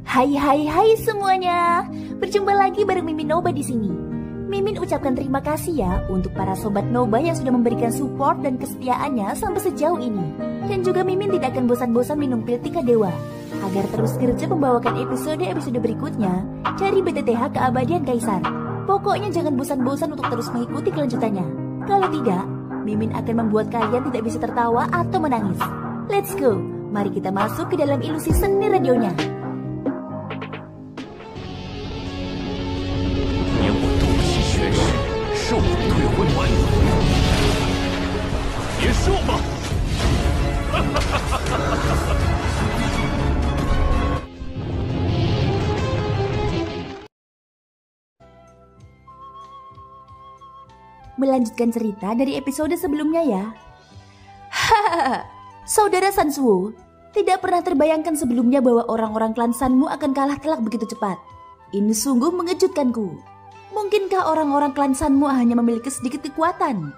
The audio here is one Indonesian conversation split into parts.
Hai semuanya. Berjumpa lagi bareng Mimin Noba di sini. Mimin ucapkan terima kasih ya untuk para sobat Noba yang sudah memberikan support dan kesetiaannya sampai sejauh ini. Dan juga Mimin tidak akan bosan-bosan minum pil Tika Dewa agar terus kerja membawakan episode-episode berikutnya dari BTTH Keabadian Kaisar. Pokoknya jangan bosan-bosan untuk terus mengikuti kelanjutannya. Kalau tidak, Mimin akan membuat kalian tidak bisa tertawa atau menangis. Let's go, mari kita masuk ke dalam ilusi seni radionya. Melanjutkan cerita dari episode sebelumnya ya. Hahaha, saudara Sansuo, tidak pernah terbayangkan sebelumnya bahwa orang-orang klan Sanmu akan kalah telak begitu cepat. Ini sungguh mengejutkanku. Mungkinkah orang-orang klan Sanmu hanya memiliki sedikit kekuatan?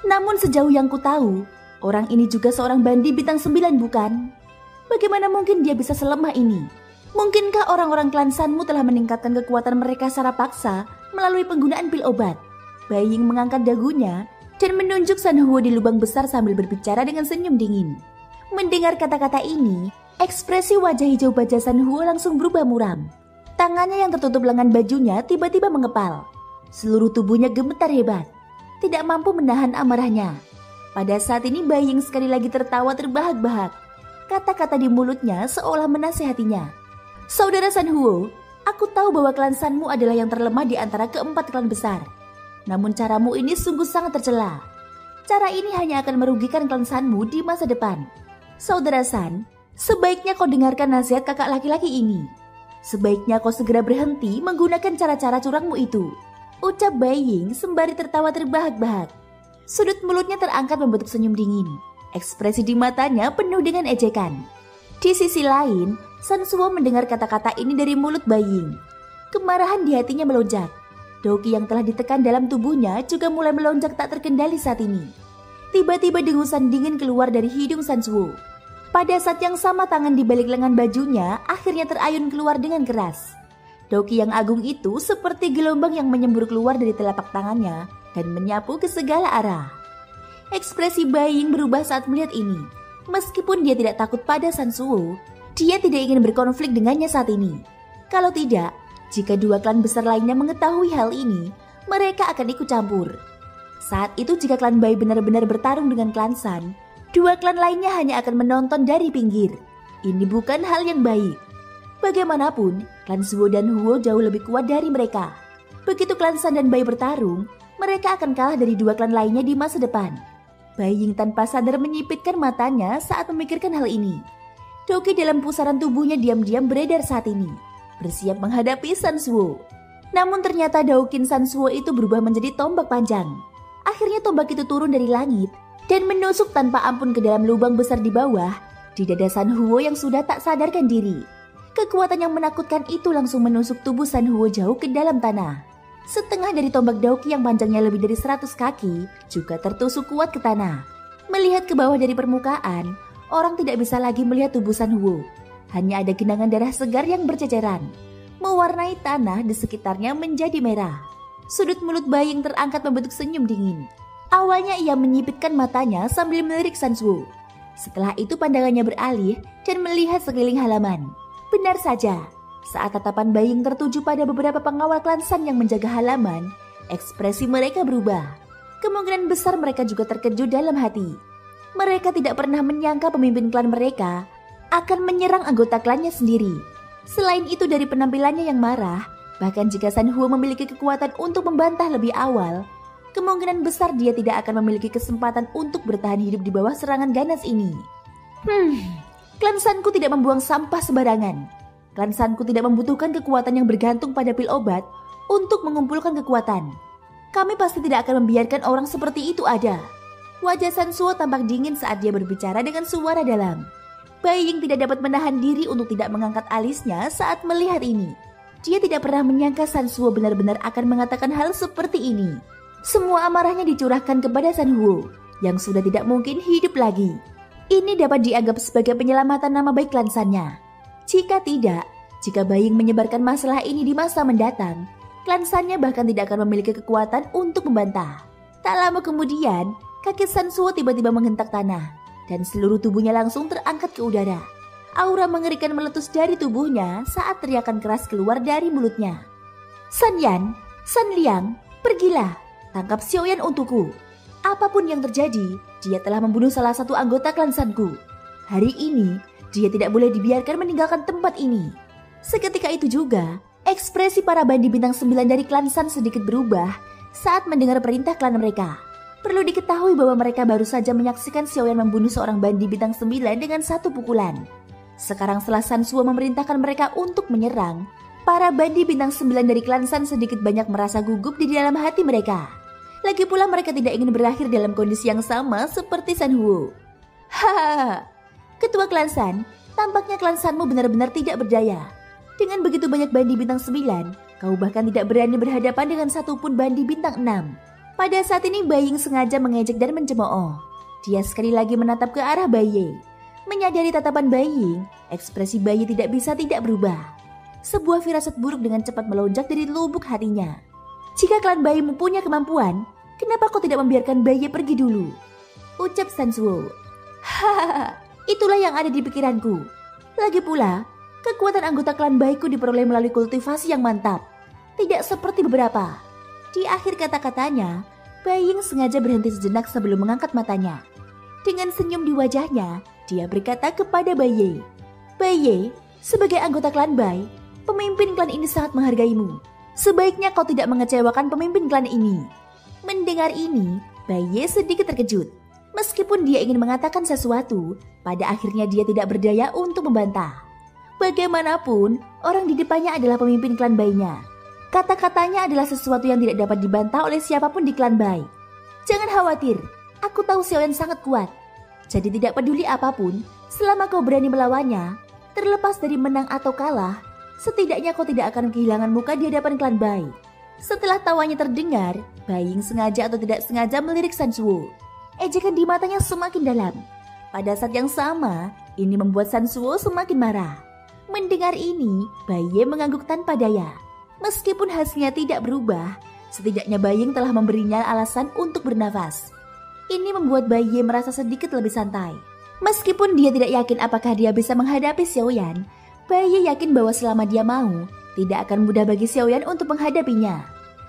Namun sejauh yang ku tahu, orang ini juga seorang bandi bintang 9 bukan? Bagaimana mungkin dia bisa selemah ini? Mungkinkah orang-orang klan Sanmu telah meningkatkan kekuatan mereka secara paksa melalui penggunaan pil obat? Baying mengangkat dagunya dan menunjuk Sanhuo di lubang besar sambil berbicara dengan senyum dingin. Mendengar kata-kata ini, ekspresi wajah hijau baja Sanhuo langsung berubah muram. Tangannya yang tertutup lengan bajunya tiba-tiba mengepal. Seluruh tubuhnya gemetar hebat, tidak mampu menahan amarahnya. Pada saat ini Baying sekali lagi tertawa terbahak-bahak. Kata-kata di mulutnya seolah menasehatinya. Saudara Sanhuo, aku tahu bahwa klan Sanmu adalah yang terlemah di antara keempat klan besar. Namun caramu ini sungguh sangat tercela. Cara ini hanya akan merugikan klan Sanmu di masa depan. Saudara San, sebaiknya kau dengarkan nasihat kakak laki-laki ini. Sebaiknya kau segera berhenti menggunakan cara-cara curangmu itu, ucap Baying sembari tertawa terbahak-bahak. Sudut mulutnya terangkat membentuk senyum dingin. Ekspresi di matanya penuh dengan ejekan. Di sisi lain, Sansuo mendengar kata-kata ini dari mulut Baying. Kemarahan di hatinya melonjak. Doki yang telah ditekan dalam tubuhnya juga mulai melonjak tak terkendali saat ini. Tiba-tiba dengusan dingin keluar dari hidung Sansuo. Pada saat yang sama tangan di balik lengan bajunya akhirnya terayun keluar dengan keras. Doki yang agung itu seperti gelombang yang menyembur keluar dari telapak tangannya dan menyapu ke segala arah. Ekspresi Baying berubah saat melihat ini. Meskipun dia tidak takut pada Sansuo, dia tidak ingin berkonflik dengannya saat ini. Kalau tidak, jika dua klan besar lainnya mengetahui hal ini, mereka akan ikut campur. Saat itu jika klan Bai benar-benar bertarung dengan klan San, dua klan lainnya hanya akan menonton dari pinggir. Ini bukan hal yang baik. Bagaimanapun, klan Zuo dan Huo jauh lebih kuat dari mereka. Begitu klan San dan Bai bertarung, mereka akan kalah dari dua klan lainnya di masa depan. Baying tanpa sadar menyipitkan matanya saat memikirkan hal ini. Doki dalam pusaran tubuhnya diam-diam beredar saat ini, bersiap menghadapi Sansuo. Namun ternyata Daukin Sansuo itu berubah menjadi tombak panjang. Akhirnya tombak itu turun dari langit dan menusuk tanpa ampun ke dalam lubang besar di bawah, di dada Sanhuo yang sudah tak sadarkan diri. Kekuatan yang menakutkan itu langsung menusuk tubuh Sanhuo jauh ke dalam tanah. Setengah dari tombak Dauki yang panjangnya lebih dari 100 kaki juga tertusuk kuat ke tanah. Melihat ke bawah dari permukaan, orang tidak bisa lagi melihat tubuh Sanhuo. Hanya ada genangan darah segar yang berceceran, mewarnai tanah di sekitarnya menjadi merah. Sudut mulut Baying terangkat membentuk senyum dingin. Awalnya ia menyipitkan matanya sambil melirik Sansuo. Setelah itu pandangannya beralih dan melihat sekeliling halaman. Benar saja, saat tatapan Baying tertuju pada beberapa pengawal klan San yang menjaga halaman, ekspresi mereka berubah. Kemungkinan besar mereka juga terkejut dalam hati. Mereka tidak pernah menyangka pemimpin klan mereka akan menyerang anggota klannya sendiri. Selain itu dari penampilannya yang marah, bahkan jika Sanhuo memiliki kekuatan untuk membantah lebih awal, kemungkinan besar dia tidak akan memiliki kesempatan untuk bertahan hidup di bawah serangan ganas ini. Klan Sanku tidak membuang sampah sembarangan. Klan Sanku tidak membutuhkan kekuatan yang bergantung pada pil obat untuk mengumpulkan kekuatan. Kami pasti tidak akan membiarkan orang seperti itu ada. Wajah Sansuo tampak dingin saat dia berbicara dengan suara dalam. Baying tidak dapat menahan diri untuk tidak mengangkat alisnya saat melihat ini. Dia tidak pernah menyangka Sansuo benar-benar akan mengatakan hal seperti ini. Semua amarahnya dicurahkan kepada Sanhuo yang sudah tidak mungkin hidup lagi. Ini dapat dianggap sebagai penyelamatan nama baik klan Sannya. Jika tidak, Jika Baying menyebarkan masalah ini di masa mendatang, klan Sannya bahkan tidak akan memiliki kekuatan untuk membantah. Tak lama kemudian, kaki San Suo tiba-tiba menghentak tanah dan seluruh tubuhnya langsung terangkat ke udara. Aura mengerikan meletus dari tubuhnya saat teriakan keras keluar dari mulutnya. San Yan, San Liang, pergilah, tangkap Xiaoyan untukku. Apapun yang terjadi, dia telah membunuh salah satu anggota klan Sanku. Hari ini, dia tidak boleh dibiarkan meninggalkan tempat ini. Seketika itu juga, ekspresi para bandi bintang 9 dari klan San sedikit berubah saat mendengar perintah klan mereka. Perlu diketahui bahwa mereka baru saja menyaksikan Xiaoyan membunuh seorang bandi bintang 9 dengan satu pukulan. Sekarang setelah San Suo memerintahkan mereka untuk menyerang, para bandi bintang 9 dari klan San sedikit banyak merasa gugup di dalam hati mereka. Lagi pula mereka tidak ingin berakhir dalam kondisi yang sama seperti San Huo. Hahaha, ketua klan San, tampaknya klan Sanmu benar-benar tidak berdaya. Dengan begitu banyak bandi bintang 9, kau bahkan tidak berani berhadapan dengan satupun bandi bintang 6. Pada saat ini Baying sengaja mengejek dan mencemooh. Dia sekali lagi menatap ke arah Bayi. Menyadari tatapan Baying, ekspresi Bayi tidak bisa tidak berubah. Sebuah firasat buruk dengan cepat melonjak dari lubuk hatinya. Jika klan Bayi mempunyai kemampuan, kenapa kau tidak membiarkan Bayi pergi dulu? Ucap San Suo. Hahaha, itulah yang ada di pikiranku. Lagi pula, kekuatan anggota klan Baiku diperoleh melalui kultivasi yang mantap. Tidak seperti beberapa. Di akhir kata-katanya, Baying sengaja berhenti sejenak sebelum mengangkat matanya. Dengan senyum di wajahnya, dia berkata kepada Bayi. Bayi, sebagai anggota klan Bai, pemimpin klan ini sangat menghargaimu. Sebaiknya kau tidak mengecewakan pemimpin klan ini. Mendengar ini, Bayi sedikit terkejut. Meskipun dia ingin mengatakan sesuatu, pada akhirnya dia tidak berdaya untuk membantah. Bagaimanapun, orang di depannya adalah pemimpin klan Bai-nya. Kata-katanya adalah sesuatu yang tidak dapat dibantah oleh siapapun di klan Bai. Jangan khawatir, aku tahu Xiaoyan sangat kuat. Jadi tidak peduli apapun, selama kau berani melawannya, terlepas dari menang atau kalah, setidaknya kau tidak akan kehilangan muka di hadapan klan Bai. Setelah tawanya terdengar, Baying sengaja atau tidak sengaja melirik San Suo. Ejekan di matanya semakin dalam. Pada saat yang sama, ini membuat San Suo semakin marah. Mendengar ini, Bayi mengangguk tanpa daya. Meskipun hasilnya tidak berubah, setidaknya Baying telah memberinya alasan untuk bernafas. Ini membuat Bayi merasa sedikit lebih santai. Meskipun dia tidak yakin apakah dia bisa menghadapi Xiaoyan, Bayi yakin bahwa selama dia mau, tidak akan mudah bagi Xiaoyan untuk menghadapinya.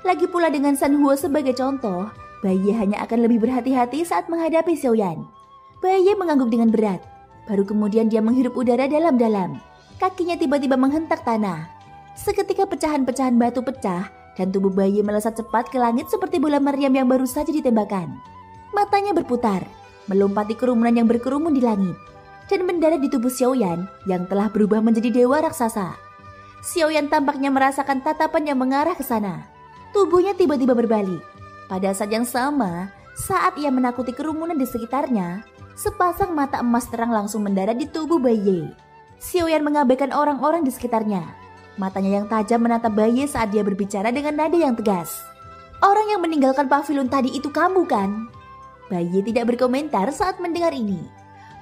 Lagi pula dengan San Huo sebagai contoh, Bayi hanya akan lebih berhati-hati saat menghadapi Xiaoyan. Bayi mengangguk dengan berat. Baru kemudian dia menghirup udara dalam-dalam. Kakinya tiba-tiba menghentak tanah. Seketika pecahan-pecahan batu pecah dan tubuh Bayi melesat cepat ke langit seperti bola meriam yang baru saja ditembakkan. Matanya berputar, melompati kerumunan yang berkerumun di langit, dan mendarat di tubuh Xiaoyan yang telah berubah menjadi dewa raksasa. Xiaoyan tampaknya merasakan tatapan yang mengarah ke sana. Tubuhnya tiba-tiba berbalik. Pada saat yang sama, saat ia menakuti kerumunan di sekitarnya, sepasang mata emas terang langsung mendarat di tubuh Bayi. Xiaoyan mengabaikan orang-orang di sekitarnya. Matanya yang tajam menatap Bayi saat dia berbicara dengan nada yang tegas. Orang yang meninggalkan pavilion tadi itu kamu kan? Bayi tidak berkomentar saat mendengar ini.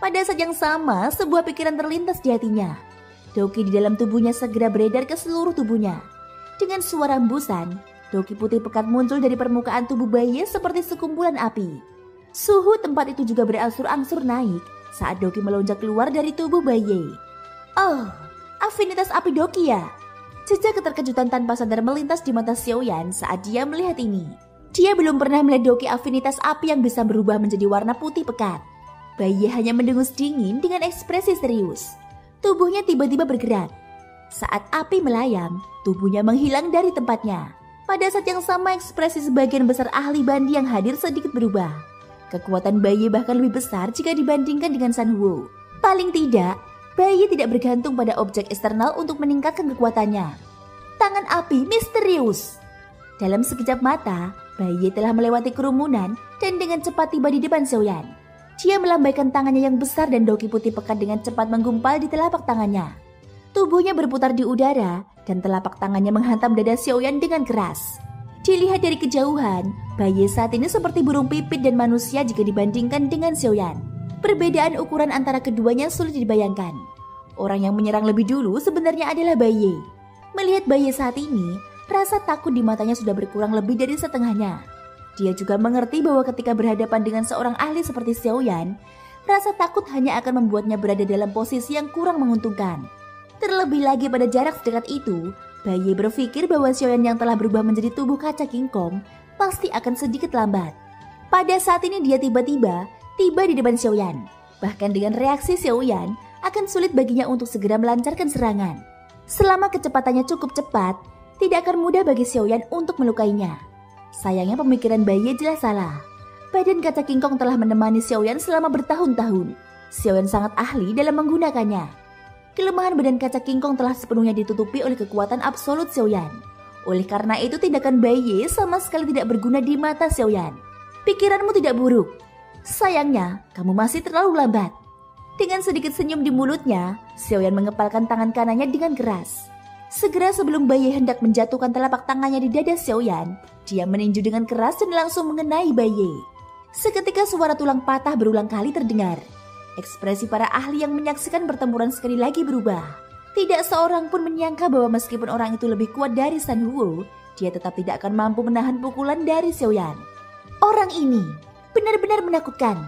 Pada saat yang sama, sebuah pikiran terlintas di hatinya. Doki di dalam tubuhnya segera beredar ke seluruh tubuhnya. Dengan suara hembusan, doki putih pekat muncul dari permukaan tubuh Bayi seperti sekumpulan api. Suhu tempat itu juga berangsur-angsur naik saat doki melonjak keluar dari tubuh Bayi. Oh, afinitas api doki ya? Jejak keterkejutan tanpa sadar melintas di mata Xiaoyan saat dia melihat ini. Dia belum pernah melihat doki afinitas api yang bisa berubah menjadi warna putih pekat. Bayi hanya mendengus dingin dengan ekspresi serius. Tubuhnya tiba-tiba bergerak. Saat api melayang, tubuhnya menghilang dari tempatnya. Pada saat yang sama, ekspresi sebagian besar ahli bandi yang hadir sedikit berubah. Kekuatan Bayi bahkan lebih besar jika dibandingkan dengan San Huo. Paling tidak, Bayi tidak bergantung pada objek eksternal untuk meningkatkan kekuatannya. Tangan api misterius. Dalam sekejap mata, Bayi telah melewati kerumunan dan dengan cepat tiba di depan Xiaoyan. Dia melambaikan tangannya yang besar dan doki putih pekat dengan cepat menggumpal di telapak tangannya. Tubuhnya berputar di udara dan telapak tangannya menghantam dada Xiaoyan dengan keras. Dilihat dari kejauhan, Bayi saat ini seperti burung pipit dan manusia jika dibandingkan dengan Xiaoyan. Perbedaan ukuran antara keduanya sulit dibayangkan. Orang yang menyerang lebih dulu sebenarnya adalah Baye. Melihat Baye saat ini, rasa takut di matanya sudah berkurang lebih dari setengahnya. Dia juga mengerti bahwa ketika berhadapan dengan seorang ahli seperti Xiaoyan, rasa takut hanya akan membuatnya berada dalam posisi yang kurang menguntungkan. Terlebih lagi pada jarak sedekat itu, Baye berpikir bahwa Xiaoyan yang telah berubah menjadi tubuh kaca King Kong pasti akan sedikit lambat. Pada saat ini dia tiba-tiba tiba di depan Xiaoyan. Bahkan dengan reaksi Xiaoyan, akan sulit baginya untuk segera melancarkan serangan. Selama kecepatannya cukup cepat, tidak akan mudah bagi Xiaoyan untuk melukainya. Sayangnya pemikiran Baye jelas salah. Badan kaca King Kong telah menemani Xiaoyan selama bertahun-tahun. Xiaoyan sangat ahli dalam menggunakannya. Kelemahan badan kaca King Kong telah sepenuhnya ditutupi oleh kekuatan absolut Xiaoyan. Oleh karena itu tindakan Baye sama sekali tidak berguna di mata Xiaoyan. Pikiranmu tidak buruk. Sayangnya, kamu masih terlalu lambat. Dengan sedikit senyum di mulutnya, Xiaoyan mengepalkan tangan kanannya dengan keras. Segera sebelum Baye hendak menjatuhkan telapak tangannya di dada Xiaoyan, dia meninju dengan keras dan langsung mengenai Baye. Seketika suara tulang patah berulang kali terdengar. Ekspresi para ahli yang menyaksikan pertempuran sekali lagi berubah. Tidak seorang pun menyangka bahwa meskipun orang itu lebih kuat dari San Huo, dia tetap tidak akan mampu menahan pukulan dari Xiaoyan. Orang ini benar-benar menakutkan.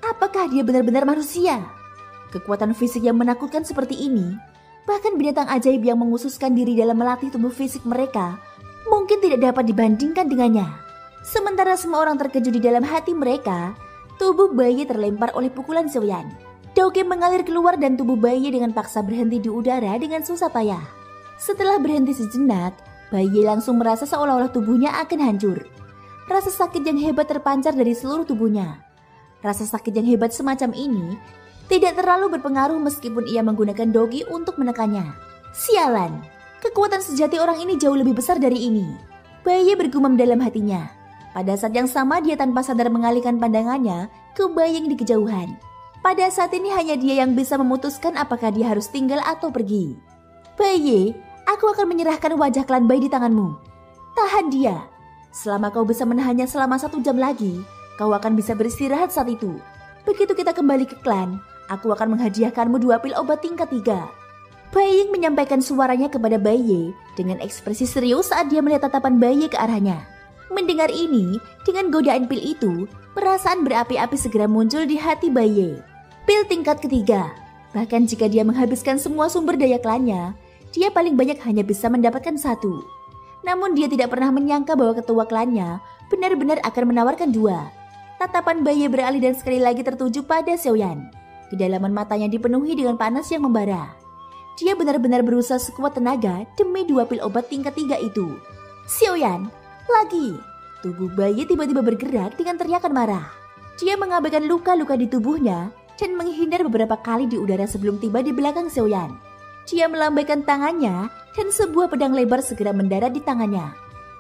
Apakah dia benar-benar manusia? Kekuatan fisik yang menakutkan seperti ini, bahkan binatang ajaib yang mengususkan diri dalam melatih tubuh fisik mereka, mungkin tidak dapat dibandingkan dengannya. Sementara semua orang terkejut di dalam hati mereka, tubuh Baye terlempar oleh pukulan Xiaoyan. Doge mengalir keluar dan tubuh Baye dengan paksa berhenti di udara dengan susah payah. Setelah berhenti sejenak, Baye langsung merasa seolah-olah tubuhnya akan hancur. Rasa sakit yang hebat terpancar dari seluruh tubuhnya. Rasa sakit yang hebat semacam ini tidak terlalu berpengaruh meskipun ia menggunakan dogi untuk menekannya. Sialan, kekuatan sejati orang ini jauh lebih besar dari ini. Baye bergumam dalam hatinya. Pada saat yang sama dia tanpa sadar mengalihkan pandangannya ke Baye yang di kejauhan. Pada saat ini hanya dia yang bisa memutuskan apakah dia harus tinggal atau pergi. Baye, aku akan menyerahkan wajah klan Bai di tanganmu. Tahan dia. Selama kau bisa menahannya selama 1 jam lagi, kau akan bisa beristirahat saat itu. Begitu kita kembali ke klan, aku akan menghadiahkanmu 2 pil obat tingkat 3. Bai Ying menyampaikan suaranya kepada Baye dengan ekspresi serius saat dia melihat tatapan Baye ke arahnya. Mendengar ini, dengan godaan pil itu, perasaan berapi-api segera muncul di hati Baye. Pil tingkat ketiga. Bahkan jika dia menghabiskan semua sumber daya klannya, dia paling banyak hanya bisa mendapatkan 1. Namun dia tidak pernah menyangka bahwa ketua klannya benar-benar akan menawarkan 2. Tatapan Baye beralih dan sekali lagi tertuju pada Xiaoyan. Kedalaman matanya dipenuhi dengan panas yang membara. Dia benar-benar berusaha sekuat tenaga demi 2 pil obat tingkat 3 itu. Xiaoyan, lagi. Tubuh Baye tiba-tiba bergerak dengan teriakan marah. Dia mengabaikan luka-luka di tubuhnya dan menghindar beberapa kali di udara sebelum tiba di belakang Xiaoyan. Dia melambaikan tangannya dan sebuah pedang lebar segera mendarat di tangannya.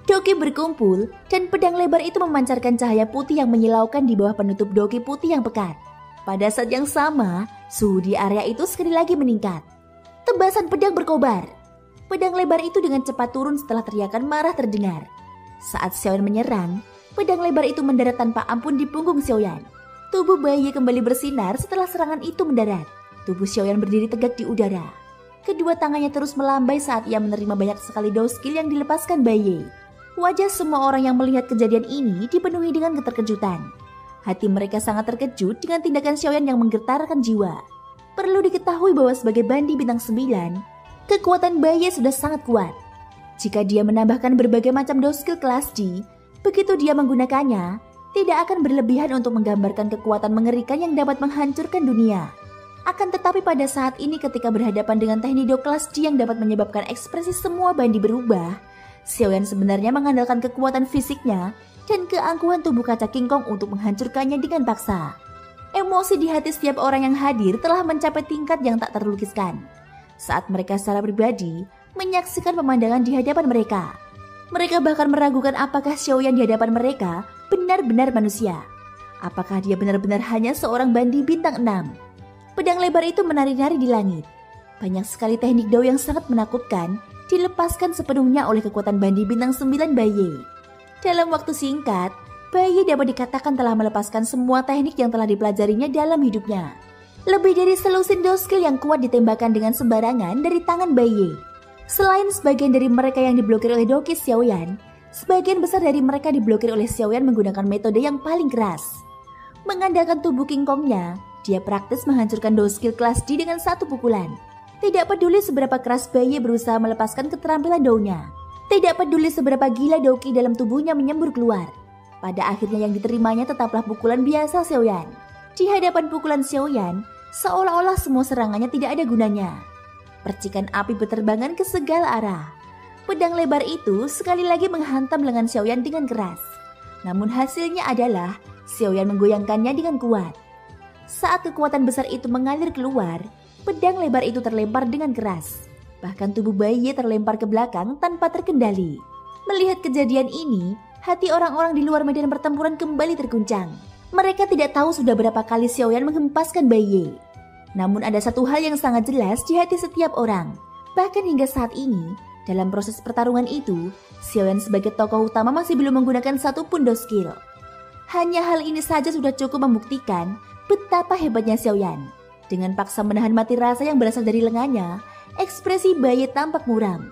Doge berkumpul dan pedang lebar itu memancarkan cahaya putih yang menyilaukan di bawah penutup doge putih yang pekat. Pada saat yang sama, suhu di area itu sekali lagi meningkat. Tebasan pedang berkobar. Pedang lebar itu dengan cepat turun setelah teriakan marah terdengar. Saat Xiaoyan menyerang, pedang lebar itu mendarat tanpa ampun di punggung Xiaoyan. Tubuh Baye kembali bersinar setelah serangan itu mendarat. Tubuh Xiaoyan berdiri tegak di udara. Kedua tangannya terus melambai saat ia menerima banyak sekali doskill yang dilepaskan Baye. Wajah semua orang yang melihat kejadian ini dipenuhi dengan keterkejutan. Hati mereka sangat terkejut dengan tindakan Xiaoyan yang menggetarkan jiwa. Perlu diketahui bahwa sebagai bandi bintang 9, kekuatan Baye sudah sangat kuat. Jika dia menambahkan berbagai macam doskill kelas D, begitu dia menggunakannya, tidak akan berlebihan untuk menggambarkan kekuatan mengerikan yang dapat menghancurkan dunia. Akan tetapi pada saat ini ketika berhadapan dengan teknik do kelas D yang dapat menyebabkan ekspresi semua bandi berubah, Xiaoyan sebenarnya mengandalkan kekuatan fisiknya dan keangkuhan tubuh kaca King Kong untuk menghancurkannya dengan paksa. Emosi di hati setiap orang yang hadir telah mencapai tingkat yang tak terlukiskan. Saat mereka secara pribadi menyaksikan pemandangan di hadapan mereka, mereka bahkan meragukan apakah Xiaoyan di hadapan mereka benar-benar manusia. Apakah dia benar-benar hanya seorang bandi bintang 6? Pedang lebar itu menari-nari di langit. Banyak sekali teknik dao yang sangat menakutkan dilepaskan sepenuhnya oleh kekuatan bandi bintang 9 Baye. Dalam waktu singkat, Baye dapat dikatakan telah melepaskan semua teknik yang telah dipelajarinya dalam hidupnya. Lebih dari selusin doskil yang kuat ditembakkan dengan sembarangan dari tangan Baiye. Selain sebagian dari mereka yang diblokir oleh Doki Xiaoyan, sebagian besar dari mereka diblokir oleh Xiaoyan menggunakan metode yang paling keras. Mengandalkan tubuh King Kongnya, dia praktis menghancurkan doskil kelas D dengan satu pukulan. Tidak peduli seberapa keras Baiye berusaha melepaskan keterampilan Dounya. Tidak peduli seberapa gila Doki dalam tubuhnya menyembur keluar. Pada akhirnya yang diterimanya tetaplah pukulan biasa Xiaoyan. Di hadapan pukulan Xiaoyan, seolah-olah semua serangannya tidak ada gunanya. Percikan api berterbangan ke segala arah. Pedang lebar itu sekali lagi menghantam lengan Xiaoyan dengan keras. Namun hasilnya adalah Xiaoyan menggoyangkannya dengan kuat. Saat kekuatan besar itu mengalir keluar, pedang lebar itu terlempar dengan keras. Bahkan tubuh Baiye terlempar ke belakang tanpa terkendali. Melihat kejadian ini, hati orang-orang di luar medan pertempuran kembali terguncang. Mereka tidak tahu sudah berapa kali Xiaoyan menghempaskan Baiye. Namun ada satu hal yang sangat jelas di hati setiap orang. Bahkan hingga saat ini, dalam proses pertarungan itu, Xiaoyan sebagai tokoh utama masih belum menggunakan satupun doskil. Hanya hal ini saja sudah cukup membuktikan betapa hebatnya Xiaoyan. Dengan paksa menahan mati rasa yang berasal dari lengannya, ekspresi Baiye tampak muram.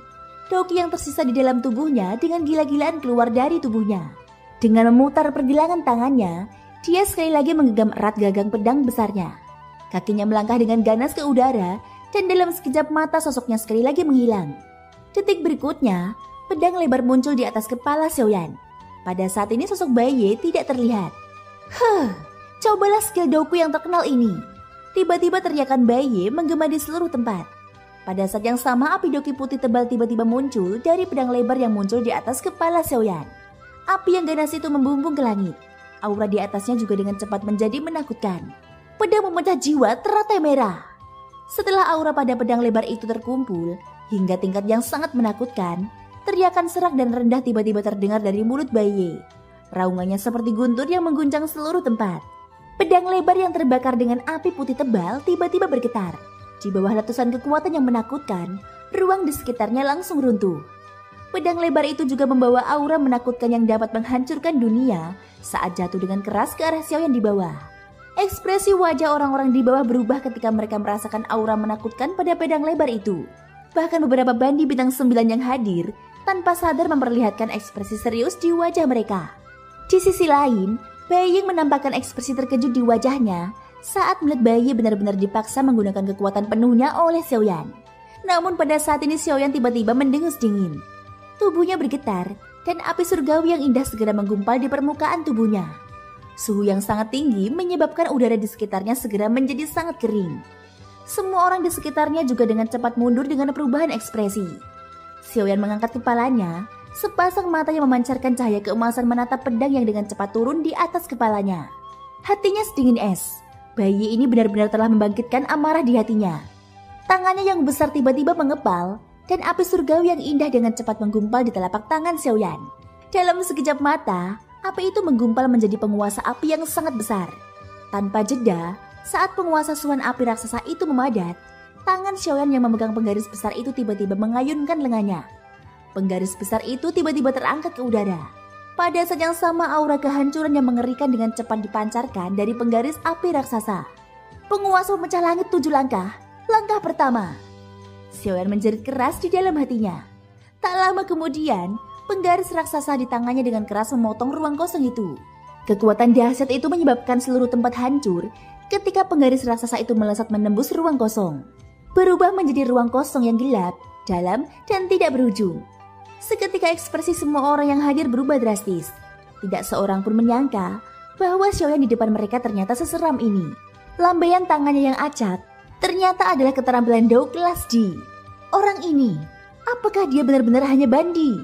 Doki yang tersisa di dalam tubuhnya dengan gila-gilaan keluar dari tubuhnya. Dengan memutar pergelangan tangannya, dia sekali lagi menggenggam erat gagang pedang besarnya. Kakinya melangkah dengan ganas ke udara dan dalam sekejap mata sosoknya sekali lagi menghilang. Detik berikutnya, pedang lebar muncul di atas kepala Xiaoyan. Pada saat ini sosok Baiye tidak terlihat. Cobalah skill Doku yang terkenal ini. Tiba-tiba teriakan Baiye menggema di seluruh tempat. Pada saat yang sama api Doki putih tebal tiba-tiba muncul dari pedang lebar yang muncul di atas kepala Xiaoyan. Api yang ganas itu membumbung ke langit. Aura di atasnya juga dengan cepat menjadi menakutkan. Pedang memecah jiwa teratai merah. Setelah aura pada pedang lebar itu terkumpul, hingga tingkat yang sangat menakutkan, teriakan serak dan rendah tiba-tiba terdengar dari mulut Baiye. Raungannya seperti guntur yang mengguncang seluruh tempat. Pedang lebar yang terbakar dengan api putih tebal tiba-tiba bergetar. Di bawah letusan kekuatan yang menakutkan, ruang di sekitarnya langsung runtuh. Pedang lebar itu juga membawa aura menakutkan yang dapat menghancurkan dunia saat jatuh dengan keras ke arah Xiaoyan di bawah. Ekspresi wajah orang-orang di bawah berubah ketika mereka merasakan aura menakutkan pada pedang lebar itu. Bahkan beberapa bandi bintang 9 yang hadir tanpa sadar memperlihatkan ekspresi serius di wajah mereka. Di sisi lain, Beiying menampakkan ekspresi terkejut di wajahnya saat melihat Baiye benar-benar dipaksa menggunakan kekuatan penuhnya oleh Xiaoyan. Namun pada saat ini Xiaoyan tiba-tiba mendengus dingin. Tubuhnya bergetar dan api surgawi yang indah segera menggumpal di permukaan tubuhnya. Suhu yang sangat tinggi menyebabkan udara di sekitarnya segera menjadi sangat kering. Semua orang di sekitarnya juga dengan cepat mundur dengan perubahan ekspresi. Xiaoyan mengangkat kepalanya, sepasang mata yang memancarkan cahaya keemasan menatap pedang yang dengan cepat turun di atas kepalanya. Hatinya sedingin es. Baiye ini benar-benar telah membangkitkan amarah di hatinya. Tangannya yang besar tiba-tiba mengepal, dan api surgawi yang indah dengan cepat menggumpal di telapak tangan Xiaoyan. Dalam sekejap mata, api itu menggumpal menjadi penguasa api yang sangat besar. Tanpa jeda, saat penguasa suan api raksasa itu memadat, tangan Xiaoyan yang memegang penggaris besar itu tiba-tiba mengayunkan lengannya. Penggaris besar itu tiba-tiba terangkat ke udara. Pada saat yang sama aura kehancuran yang mengerikan dengan cepat dipancarkan dari penggaris api raksasa. Penguasa memecah langit 7 langkah. Langkah pertama. Xiaoyan menjerit keras di dalam hatinya. Tak lama kemudian, penggaris raksasa di tangannya dengan keras memotong ruang kosong itu. Kekuatan dahsyat itu menyebabkan seluruh tempat hancur ketika penggaris raksasa itu melesat menembus ruang kosong. Berubah menjadi ruang kosong yang gelap, dalam, dan tidak berujung. Seketika ekspresi semua orang yang hadir berubah drastis. Tidak seorang pun menyangka bahwa Xiaoyan di depan mereka ternyata seseram ini. Lambaian tangannya yang acak ternyata adalah keterampilan Dou kelas D. Orang ini, apakah dia benar-benar hanya bandi?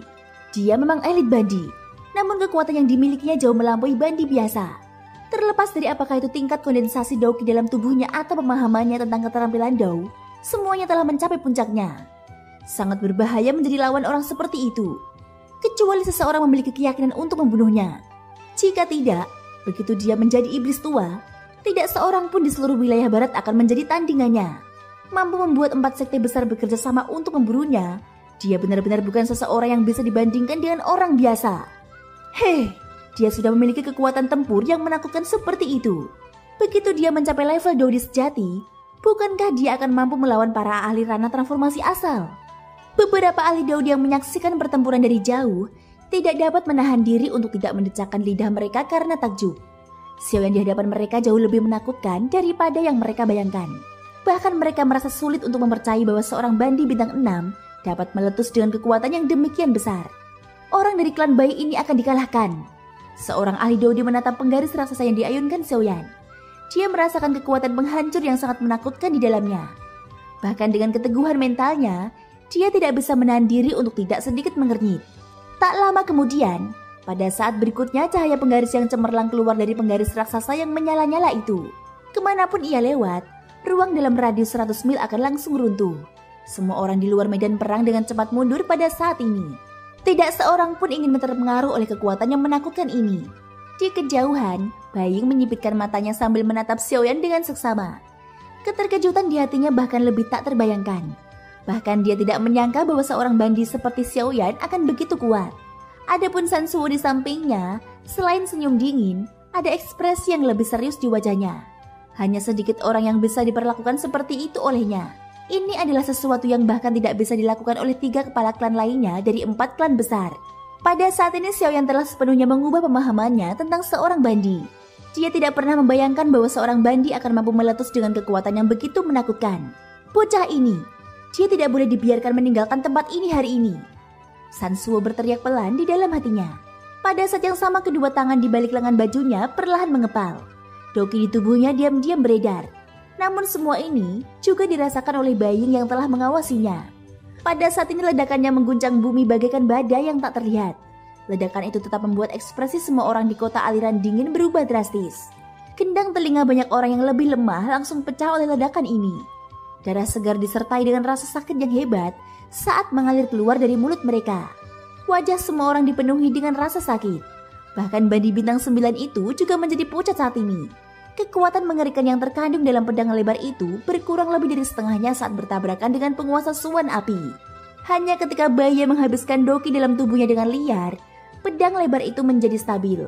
Dia memang elit bandi, namun kekuatan yang dimilikinya jauh melampaui bandi biasa. Terlepas dari apakah itu tingkat kondensasi Douki dalam tubuhnya atau pemahamannya tentang keterampilan Dou, semuanya telah mencapai puncaknya. Sangat berbahaya menjadi lawan orang seperti itu, kecuali seseorang memiliki keyakinan untuk membunuhnya. Jika tidak, begitu dia menjadi iblis tua, tidak seorang pun di seluruh wilayah barat akan menjadi tandingannya. Mampu membuat 4 sekte besar bekerja sama untuk memburunya, dia benar-benar bukan seseorang yang bisa dibandingkan dengan orang biasa. Dia sudah memiliki kekuatan tempur yang menakutkan seperti itu. Begitu dia mencapai level Dodi sejati, bukankah dia akan mampu melawan para ahli ranah transformasi asal? Beberapa ahli Dodi yang menyaksikan pertempuran dari jauh tidak dapat menahan diri untuk tidak mendecakkan lidah mereka karena takjub. Xiaoyan di hadapan mereka jauh lebih menakutkan daripada yang mereka bayangkan. Bahkan mereka merasa sulit untuk mempercayai bahwa seorang bandi bintang 6 dapat meletus dengan kekuatan yang demikian besar. Orang dari klan bayi ini akan dikalahkan. Seorang ahli Dodi menatap penggaris raksasa yang diayunkan Xiaoyan. Dia merasakan kekuatan penghancur yang sangat menakutkan di dalamnya. Bahkan dengan keteguhan mentalnya, dia tidak bisa menahan diri untuk tidak sedikit mengernyit. Tak lama kemudian, pada saat berikutnya cahaya penggaris yang cemerlang keluar dari penggaris raksasa yang menyala-nyala itu. Kemanapun ia lewat, ruang dalam radius 100 mil akan langsung runtuh. Semua orang di luar medan perang dengan cepat mundur pada saat ini. Tidak seorang pun ingin terpengaruh oleh kekuatan yang menakutkan ini. Di kejauhan, Baying menyipitkan matanya sambil menatap Xiaoyan dengan seksama. Keterkejutan di hatinya bahkan lebih tak terbayangkan. Bahkan dia tidak menyangka bahwa seorang bandi seperti Xiaoyan akan begitu kuat. Adapun San Suwu di sampingnya, selain senyum dingin, ada ekspresi yang lebih serius di wajahnya. Hanya sedikit orang yang bisa diperlakukan seperti itu olehnya. Ini adalah sesuatu yang bahkan tidak bisa dilakukan oleh 3 kepala klan lainnya dari 4 klan besar. Pada saat ini Xiaoyan telah sepenuhnya mengubah pemahamannya tentang seorang bandi. Dia tidak pernah membayangkan bahwa seorang bandi akan mampu meletus dengan kekuatan yang begitu menakutkan. Bocah ini, dia tidak boleh dibiarkan meninggalkan tempat ini hari ini. San Suwu berteriak pelan di dalam hatinya. Pada saat yang sama kedua tangan di balik lengan bajunya perlahan mengepal. Doki di tubuhnya diam-diam beredar. Namun semua ini juga dirasakan oleh Baying yang telah mengawasinya. Pada saat ini ledakannya mengguncang bumi bagaikan badai yang tak terlihat. Ledakan itu tetap membuat ekspresi semua orang di kota aliran dingin berubah drastis. Kendang telinga banyak orang yang lebih lemah langsung pecah oleh ledakan ini. Darah segar disertai dengan rasa sakit yang hebat saat mengalir keluar dari mulut mereka. Wajah semua orang dipenuhi dengan rasa sakit. Bahkan bandi bintang 9 itu juga menjadi pucat saat ini. Kekuatan mengerikan yang terkandung dalam pedang lebar itu berkurang lebih dari setengahnya saat bertabrakan dengan penguasa Suan Api. Hanya ketika Baya menghabiskan Doki dalam tubuhnya dengan liar, pedang lebar itu menjadi stabil.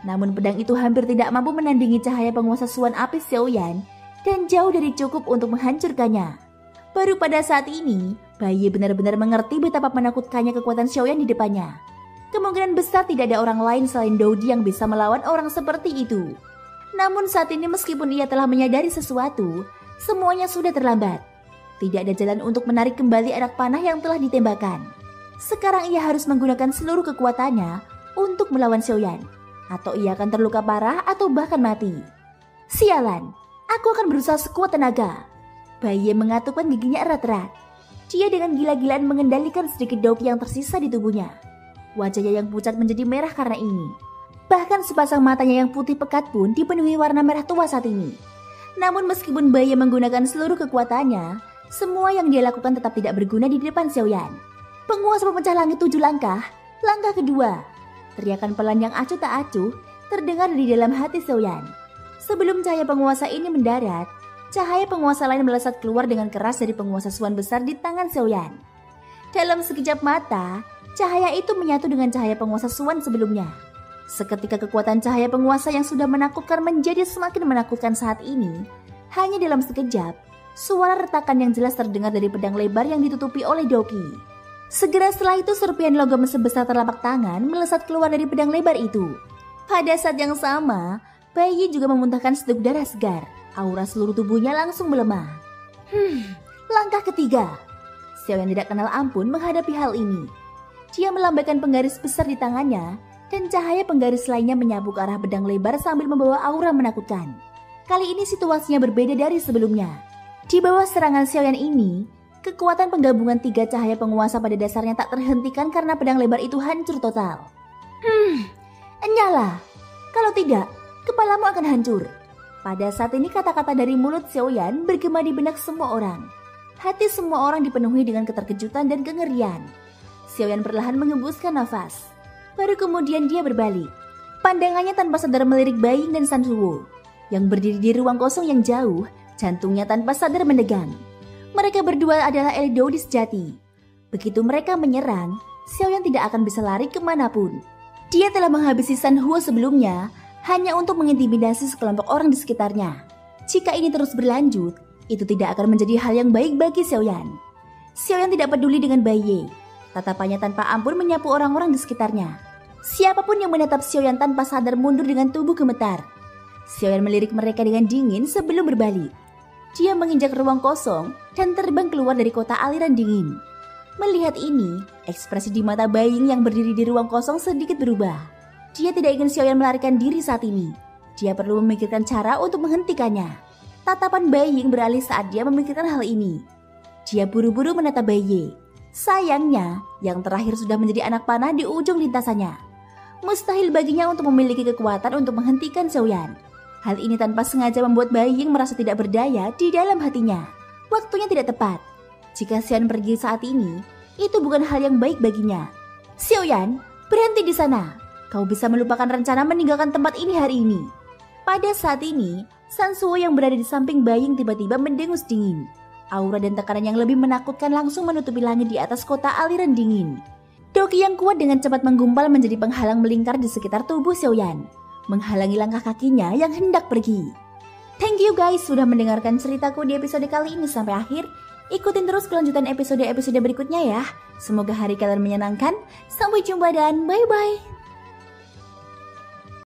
Namun pedang itu hampir tidak mampu menandingi cahaya penguasa Suan Api Xiaoyan dan jauh dari cukup untuk menghancurkannya. Baru pada saat ini, Baya benar-benar mengerti betapa menakutkannya kekuatan Xiaoyan di depannya. Kemungkinan besar tidak ada orang lain selain Dodi yang bisa melawan orang seperti itu. Namun saat ini meskipun ia telah menyadari sesuatu, semuanya sudah terlambat. Tidak ada jalan untuk menarik kembali anak panah yang telah ditembakkan. Sekarang ia harus menggunakan seluruh kekuatannya untuk melawan Xiaoyan. Atau ia akan terluka parah atau bahkan mati. Sialan, aku akan berusaha sekuat tenaga. Baya mengatupkan giginya erat-erat. Dia dengan gila-gilaan mengendalikan sedikit Doki yang tersisa di tubuhnya. Wajahnya yang pucat menjadi merah karena ini. Bahkan sepasang matanya yang putih pekat pun dipenuhi warna merah tua saat ini. Namun meskipun Baya menggunakan seluruh kekuatannya, semua yang dia lakukan tetap tidak berguna di depan Xiaoyan. Penguasa pemecah langit 7 langkah, langkah kedua. Teriakan pelan yang acuh tak acuh terdengar di dalam hati Xiaoyan. Sebelum cahaya penguasa ini mendarat, cahaya penguasa lain melesat keluar dengan keras dari penguasa Suan besar di tangan Xiaoyan. Dalam sekejap mata, cahaya itu menyatu dengan cahaya penguasa Suan sebelumnya. Seketika kekuatan cahaya penguasa yang sudah menakutkan menjadi semakin menakutkan saat ini. Hanya dalam sekejap, suara retakan yang jelas terdengar dari pedang lebar yang ditutupi oleh Doki. Segera setelah itu serpihan logam sebesar telapak tangan melesat keluar dari pedang lebar itu. Pada saat yang sama, Baiyi juga memuntahkan seteguk darah segar. Aura seluruh tubuhnya langsung melemah. Langkah ketiga. Xiaoyan tidak kenal ampun menghadapi hal ini. Dia melambaikan penggaris besar di tangannya, dan cahaya penggaris lainnya menyapu ke arah pedang lebar sambil membawa aura menakutkan. Kali ini situasinya berbeda dari sebelumnya. Di bawah serangan Xiaoyan ini, kekuatan penggabungan 3 cahaya penguasa pada dasarnya tak terhentikan karena pedang lebar itu hancur total. Nyala. Kalau tidak, kepalamu akan hancur. Pada saat ini kata-kata dari mulut Xiaoyan bergema di benak semua orang. Hati semua orang dipenuhi dengan keterkejutan dan kengerian. Xiaoyan perlahan mengembuskan nafas. Baru kemudian dia berbalik. Pandangannya tanpa sadar melirik Baying dan San Suwu yang berdiri di ruang kosong yang jauh, jantungnya tanpa sadar mendegang. Mereka berdua adalah elit Dodi sejati. Begitu mereka menyerang, Xiaoyan tidak akan bisa lari kemanapun. Dia telah menghabisi San Huo sebelumnya, hanya untuk mengintimidasi sekelompok orang di sekitarnya. Jika ini terus berlanjut, itu tidak akan menjadi hal yang baik bagi Xiaoyan. Xiaoyan tidak peduli dengan Bai Ye. Tatapannya tanpa ampun menyapu orang-orang di sekitarnya. Siapapun yang menatap Xiaoyan tanpa sadar mundur dengan tubuh gemetar. Xiaoyan melirik mereka dengan dingin sebelum berbalik. Dia menginjak ruang kosong dan terbang keluar dari kota aliran dingin. Melihat ini, ekspresi di mata Bai Ying yang berdiri di ruang kosong sedikit berubah. Dia tidak ingin Xiaoyan melarikan diri saat ini. Dia perlu memikirkan cara untuk menghentikannya. Tatapan Bai Ying beralih saat dia memikirkan hal ini. Dia buru-buru menatap Bai Ye. Sayangnya, yang terakhir sudah menjadi anak panah di ujung lintasannya. Mustahil baginya untuk memiliki kekuatan untuk menghentikan Xiaoyan. Hal ini tanpa sengaja membuat Bai Ying merasa tidak berdaya di dalam hatinya. Waktunya tidak tepat. Jika Xiaoyan pergi saat ini, itu bukan hal yang baik baginya. Xiaoyan, berhenti di sana. Kau bisa melupakan rencana meninggalkan tempat ini hari ini. Pada saat ini, San Suo yang berada di samping Bai Ying tiba-tiba mendengus dingin. Aura dan tekanan yang lebih menakutkan langsung menutupi langit di atas kota aliran dingin. Doki yang kuat dengan cepat menggumpal menjadi penghalang melingkar di sekitar tubuh Xiaoyan, menghalangi langkah kakinya yang hendak pergi. Thank you guys sudah mendengarkan ceritaku di episode kali ini sampai akhir. Ikutin terus kelanjutan episode-episode berikutnya ya. Semoga hari kalian menyenangkan. Sampai jumpa dan bye-bye.